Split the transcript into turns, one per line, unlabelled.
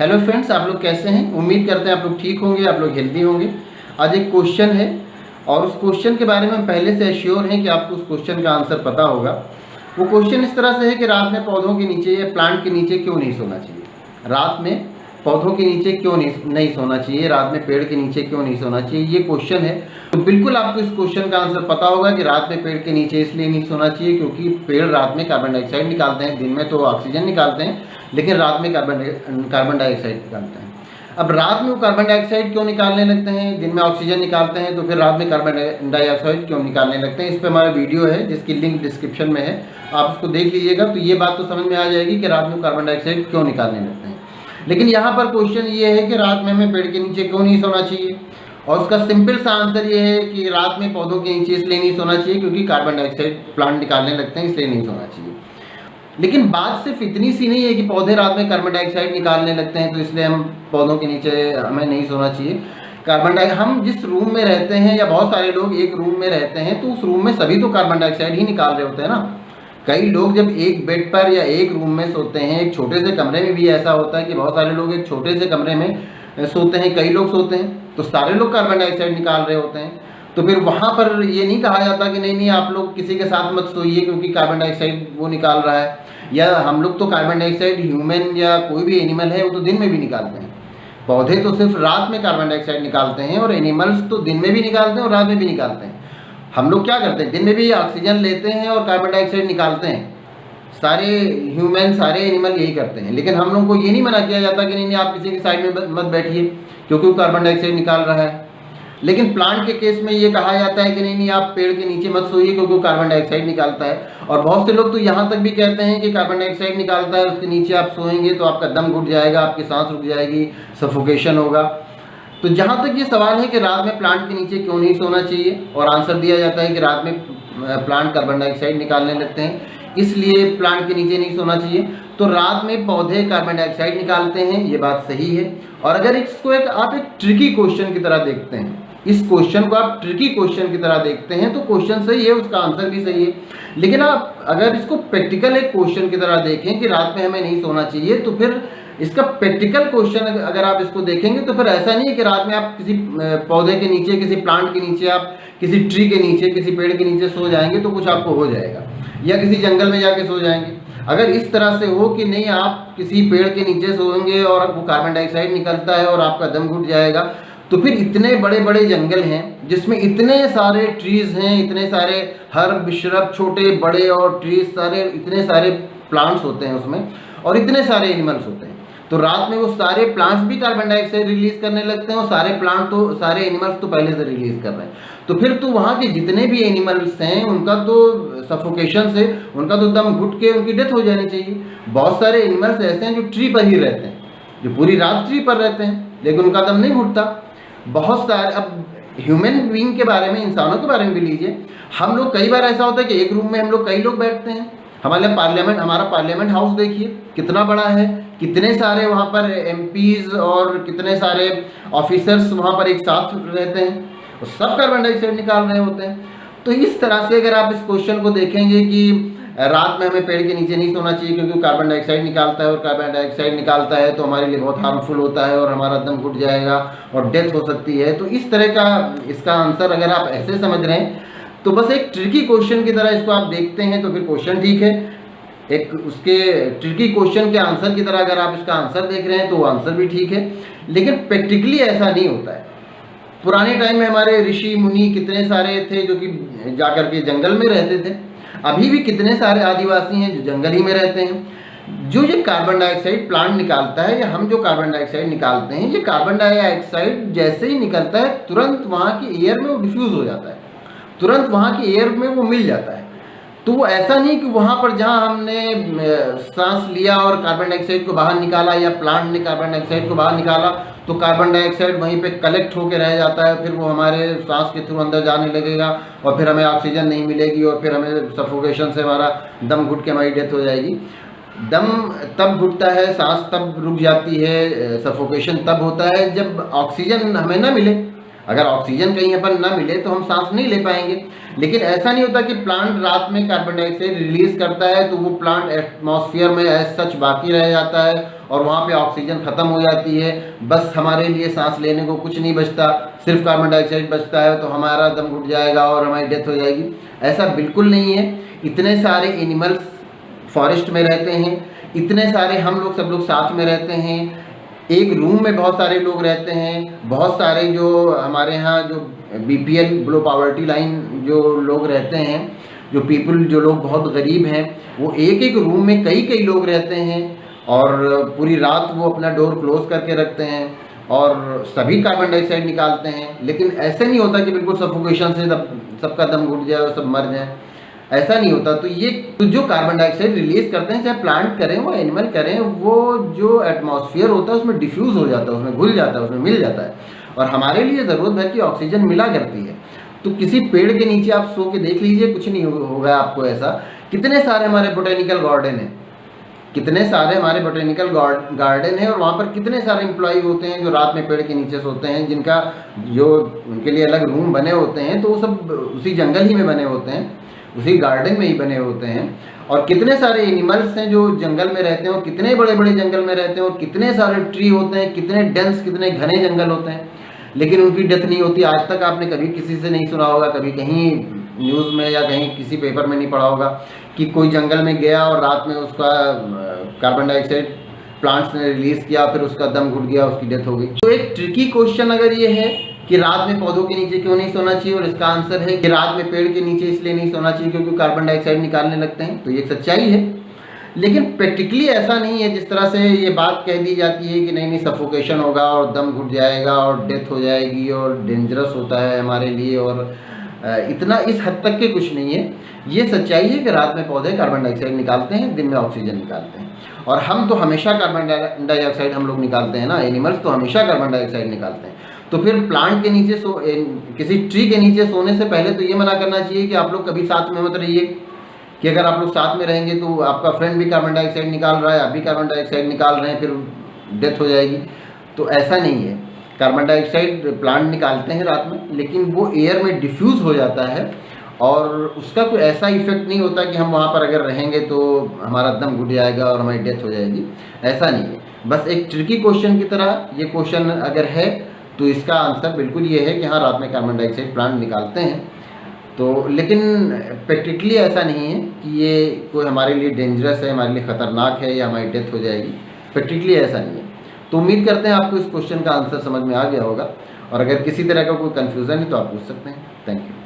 Hello friends, आप लोग कैसे हैं? उम्मीद करते हैं आप लोग ठीक होंगे, आप लोग हेल्दी होंगे। आज एक क्वेश्चन है और उस क्वेश्चन के बारे में हम पहले से एश्योर हैं कि आपको उस क्वेश्चन का आंसर पता होगा। वो क्वेश्चन इस तरह से है कि रात में पौधों के नीचे या प्लांट के नीचे क्यों नहीं सोना चाहिए। रात में पौधों के नीचे क्यों नहीं सोना चाहिए, रात में पेड़ के नीचे क्यों नहीं सोना चाहिए, ये क्वेश्चन है। तो बिल्कुल आपको इस क्वेश्चन का आंसर पता होगा कि रात में पेड़ के नीचे इसलिए नहीं सोना चाहिए क्योंकि पेड़ रात में कार्बन डाइऑक्साइड निकालते हैं। दिन में तो ऑक्सीजन निकालते हैं, लेकिन रात में कार्बन डाइऑक्साइड निकालते हैं। अब रात में वो कार्बन डाइऑक्साइड क्यों निकालने लगते हैं, दिन में ऑक्सीजन निकालते हैं, तो फिर रात में कार्बन डाइऑक्साइड क्यों निकालने लगते हैं। इस पर हमारा वीडियो है जिसकी लिंक डिस्क्रिप्शन में है, आप उसको देख लीजिएगा। तो ये बात तो समझ में आ जाएगी कि रात में कार्बन डाइऑक्साइड क्यों निकालने लगते हैं। लेकिन यहाँ पर क्वेश्चन ये है कि रात में हमें पेड़ के नीचे क्यों नहीं सोना चाहिए, और उसका सिंपल सा आंसर ये है कि रात में पौधों के नीचे इसलिए नहीं सोना चाहिए क्योंकि कार्बन डाइऑक्साइड प्लांट निकालने लगते हैं, इसलिए नहीं सोना चाहिए। लेकिन बात सिर्फ इतनी सी नहीं है कि पौधे रात में कार्बन डाइऑक्साइड निकालने लगते हैं तो इसलिए हम पौधों के नीचे हमें नहीं सोना चाहिए। हम जिस रूम में रहते हैं, या बहुत सारे लोग एक रूम में रहते हैं, तो उस रूम में सभी तो कार्बन डाइऑक्साइड ही निकाल रहे होते हैं ना। कई लोग जब एक बेड पर या एक रूम में सोते हैं, एक छोटे से कमरे में भी ऐसा होता है कि बहुत सारे लोग एक छोटे से कमरे में सोते हैं, कई लोग सोते हैं, तो सारे लोग कार्बन डाइऑक्साइड निकाल रहे होते हैं। तो फिर वहाँ पर ये नहीं कहा जाता कि नहीं आप लोग किसी के साथ मत सोइए क्योंकि कार्बन डाइऑक्साइड वो निकाल रहा है। या हम लोग तो कार्बन डाइऑक्साइड, ह्यूमन या कोई भी एनिमल है, वो तो दिन में भी निकालते हैं। पौधे तो सिर्फ रात में कार्बन डाइऑक्साइड निकालते हैं, और एनिमल्स तो दिन में भी निकालते हैं और रात में भी निकालते हैं। हम लोग क्या करते हैं, दिन में भी ऑक्सीजन लेते हैं और कार्बन डाइऑक्साइड निकालते हैं। सारे ह्यूमन, सारे एनिमल यही करते हैं। लेकिन हम लोग को ये नहीं मना किया जाता कि नहीं आप किसी की साइड में मत बैठिए क्योंकि वो कार्बन डाइऑक्साइड निकाल रहा है। लेकिन प्लांट के केस में ये कहा जाता है कि नहीं आप पेड़ के नीचे मत सोइए क्योंकि वो कार्बन डाइऑक्साइड निकालता है। और बहुत से लोग तो यहाँ तक भी कहते हैं कि कार्बन डाइऑक्साइड निकालता है, उसके नीचे आप सोएंगे तो आपका दम घुट जाएगा, आपकी सांस रुक जाएगी, सफोकेशन होगा। तो जहाँ तक ये सवाल है कि रात में प्लांट के नीचे क्यों नहीं सोना चाहिए, और आंसर दिया जाता है कि रात में प्लांट कार्बन डाइऑक्साइड निकालने लगते हैं, इसलिए प्लांट के नीचे नहीं सोना चाहिए। तो रात में पौधे कार्बन डाइऑक्साइड निकालते हैं, ये बात सही है। और अगर इसको आप एक ट्रिकी क्वेश्चन की तरह देखते हैं, इस क्वेश्चन को आप ट्रिकी क्वेश्चन की तरह देखते हैं, तो क्वेश्चन सही है, उसका आंसर भी सही है। लेकिन आप अगर इसको प्रैक्टिकल एक क्वेश्चन की तरह देखें कि रात में हमें नहीं सोना चाहिए, तो फिर इसका प्रैक्टिकल क्वेश्चन अगर आप इसको देखेंगे तो फिर ऐसा नहीं है कि रात में आप किसी पौधे के नीचे, किसी प्लांट के नीचे, आप किसी ट्री के नीचे, किसी पेड़ के नीचे सो जाएंगे तो कुछ आपको हो जाएगा, या किसी जंगल में जाके सो जाएंगे। अगर इस तरह से हो कि नहीं आप किसी पेड़ के नीचे सोएंगे और वो कार्बन डाइऑक्साइड निकलता है और आपका दम घुट जाएगा, तो फिर इतने बड़े बड़े जंगल हैं जिसमें इतने सारे ट्रीज हैं, इतने सारे हर्ब, श्रब, छोटे बड़े और ट्रीज, सारे इतने सारे प्लांट्स होते हैं उसमें, और इतने सारे एनिमल्स होते हैं। तो रात में वो सारे प्लांट्स भी कार्बन डाइऑक्साइड रिलीज करने लगते हैं, और सारे एनिमल्स तो पहले से रिलीज कर रहे हैं। तो फिर तो वहाँ के जितने भी एनिमल्स हैं उनका तो सफोकेशन से, उनका तो दम घुट के उनकी डेथ हो जानी चाहिए। बहुत सारे एनिमल्स ऐसे हैं जो ट्री पर ही रहते हैं, जो पूरी रात ट्री पर रहते हैं, लेकिन उनका दम नहीं घुटता। बहुत सारे, अब ह्यूमन बीइंग के बारे में, इंसानों के बारे में भी लीजिए। हम लोग कई बार ऐसा होता है कि एक रूम में हम लोग कई लोग बैठते हैं। हमारा पार्लियामेंट हाउस देखिए कितना बड़ा है, कितने सारे वहाँ पर एमपीज और कितने सारे ऑफिसर्स वहाँ पर एक साथ रहते हैं, और सब कार्बन डाइऑक्साइड निकाल रहे होते हैं। तो इस तरह से अगर आप इस क्वेश्चन को देखेंगे कि रात में हमें पेड़ के नीचे नहीं सोना चाहिए क्योंकि कार्बन डाइऑक्साइड निकालता है, और कार्बन डाइऑक्साइड निकालता है तो हमारे लिए बहुत हार्मफुल होता है और हमारा दम घुट जाएगा और डेथ हो सकती है, तो इस तरह का इसका आंसर अगर आप ऐसे समझ रहे हैं तो बस एक ट्रिकी क्वेश्चन की तरह इसको आप देखते हैं तो फिर क्वेश्चन ठीक है। एक उसके ट्रिकी क्वेश्चन के आंसर की तरह अगर आप इसका आंसर देख रहे हैं तो वो आंसर भी ठीक है। लेकिन प्रैक्टिकली ऐसा नहीं होता है। पुराने टाइम में हमारे ऋषि मुनि कितने सारे थे जो कि जाकर के जंगल में रहते थे। अभी भी कितने सारे आदिवासी हैं जो जंगल ही में रहते हैं। जो ये कार्बन डाइऑक्साइड प्लांट निकालता है, या हम जो कार्बन डाइऑक्साइड निकालते हैं, ये कार्बन डाइऑक्साइड जैसे ही निकलता है तुरंत वहाँ की एयर में वो डिफ्यूज़ हो जाता है, तुरंत वहाँ की एयर में वो मिल जाता है। तो वो ऐसा नहीं कि वहाँ पर जहाँ हमने सांस लिया और कार्बन डाइऑक्साइड को बाहर निकाला, या प्लांट ने कार्बन डाइऑक्साइड को बाहर निकाला, तो कार्बन डाइऑक्साइड वहीं पे कलेक्ट होकर रह जाता है, फिर वो हमारे सांस के थ्रू अंदर जाने लगेगा और फिर हमें ऑक्सीजन नहीं मिलेगी और फिर हमें सफोकेशन से हमारा दम घुट के हमारी डेथ हो जाएगी। दम तब घुटता है, सांस तब रुक जाती है, सफोकेशन तब होता है जब ऑक्सीजन हमें ना मिले। अगर ऑक्सीजन कहीं पर ना मिले तो हम सांस नहीं ले पाएंगे। लेकिन ऐसा नहीं होता कि प्लांट रात में कार्बन डाइऑक्साइड रिलीज करता है तो वो प्लांट एटमॉस्फेयर में एज सच बाकी रह जाता है और वहाँ पे ऑक्सीजन ख़त्म हो जाती है, बस हमारे लिए सांस लेने को कुछ नहीं बचता, सिर्फ कार्बन डाइऑक्साइड बचता है, तो हमारा दम घुट जाएगा और हमारी डेथ हो जाएगी। ऐसा बिल्कुल नहीं है। इतने सारे एनिमल्स फॉरेस्ट में रहते हैं, इतने सारे हम लोग सब लोग साथ में रहते हैं, एक रूम में बहुत सारे लोग रहते हैं, बहुत सारे जो हमारे यहाँ जो BPL बिलो पॉवर्टी लाइन जो लोग रहते हैं, जो पीपल जो लोग बहुत गरीब हैं, वो एक एक रूम में कई कई लोग रहते हैं और पूरी रात वो अपना डोर क्लोज करके रखते हैं और सभी कार्बन डाइऑक्साइड निकालते हैं। लेकिन ऐसे नहीं होता कि बिल्कुल सफोकेशन से सबका दम घुट जाए और सब मर जाए, ऐसा नहीं होता। तो ये जो कार्बन डाइऑक्साइड रिलीज करते हैं, चाहे प्लांट करें वो एनिमल करें, वो जो एटमॉस्फेयर होता है उसमें डिफ्यूज़ हो जाता है, उसमें घुल जाता है, उसमें मिल जाता है और हमारे लिए ज़रूरत भर की ऑक्सीजन मिला करती है। तो किसी पेड़ के नीचे आप सो के देख लीजिए, कुछ नहीं होगा आपको ऐसा। कितने सारे हमारे बोटेनिकल गार्डन हैं, कितने सारे हमारे बोटेनिकल गार्डन है और वहाँ पर कितने सारे एम्प्लॉई होते हैं जो रात में पेड़ के नीचे सोते हैं, जिनका जो उनके लिए अलग रूम बने होते हैं, तो वो सब उसी जंगल ही में बने होते हैं, उसी गार्डन में ही बने होते हैं। और कितने सारे एनिमल्स हैं जो जंगल में रहते हैं और कितने बड़े बड़े जंगल में रहते हैं और कितने सारे ट्री होते हैं, कितने डेंस कितने घने जंगल होते हैं, लेकिन उनकी डेथ नहीं होती। आज तक आपने कभी किसी से नहीं सुना होगा, कभी कहीं न्यूज़ में या कहीं किसी पेपर में नहीं पढ़ा होगा कि कोई जंगल में गया और रात में उसका कार्बन डाइऑक्साइड प्लांट्स ने रिलीज़ किया, फिर उसका दम घुट गया, उसकी डेथ हो गई। तो एक ट्रिकी क्वेश्चन अगर ये है कि रात में पौधों के नीचे क्यों नहीं सोना चाहिए, और इसका आंसर है कि रात में पेड़ के नीचे इसलिए नहीं सोना चाहिए क्योंकि कार्बन डाइऑक्साइड निकालने लगते हैं। तो ये सच्चाई है, लेकिन प्रैक्टिकली ऐसा नहीं है जिस तरह से ये बात कह दी जाती है कि नहीं सफोकेशन होगा और दम घुट जाएगा और डेथ हो जाएगी और डेंजरस होता है हमारे लिए, और इतना इस हद तक के कुछ नहीं है। ये सच्चाई है कि रात में पौधे कार्बन डाइऑक्साइड निकालते हैं, दिन में ऑक्सीजन निकालते हैं, और हम तो हमेशा कार्बन डाइऑक्साइड हम लोग निकालते हैं ना, एनिमल्स तो हमेशा कार्बन डाइऑक्साइड निकालते हैं। तो फिर प्लांट के नीचे किसी ट्री के नीचे सोने से पहले तो ये मना करना चाहिए कि आप लोग कभी साथ में मत रहिए, कि अगर आप लोग साथ में रहेंगे तो आपका फ्रेंड भी कार्बन डाइऑक्साइड निकाल रहा है, आप भी कार्बन डाइऑक्साइड निकाल रहे हैं, फिर डेथ हो जाएगी। तो ऐसा नहीं है। कार्बन डाइऑक्साइड प्लांट निकालते हैं रात में, लेकिन वो एयर में डिफ्यूज़ हो जाता है और उसका कोई ऐसा इफेक्ट नहीं होता कि हम वहाँ पर अगर रहेंगे तो हमारा दम घुट जाएगा और हमारी डेथ हो जाएगी, ऐसा नहीं है। बस एक ट्रिकी क्वेश्चन की तरह ये क्वेश्चन अगर है तो इसका आंसर बिल्कुल ये है कि हाँ, रात में कार्बन डाइऑक्साइड प्लांट निकालते हैं। तो लेकिन प्रैक्टिकली ऐसा नहीं है कि ये कोई हमारे लिए डेंजरस है, हमारे लिए ख़तरनाक है या हमारी डेथ हो जाएगी, प्रैक्टिकली ऐसा नहीं है। तो उम्मीद करते हैं आपको इस क्वेश्चन का आंसर समझ में आ गया होगा, और अगर किसी तरह का कोई कन्फ्यूज़न है तो आप पूछ सकते हैं। Thank you.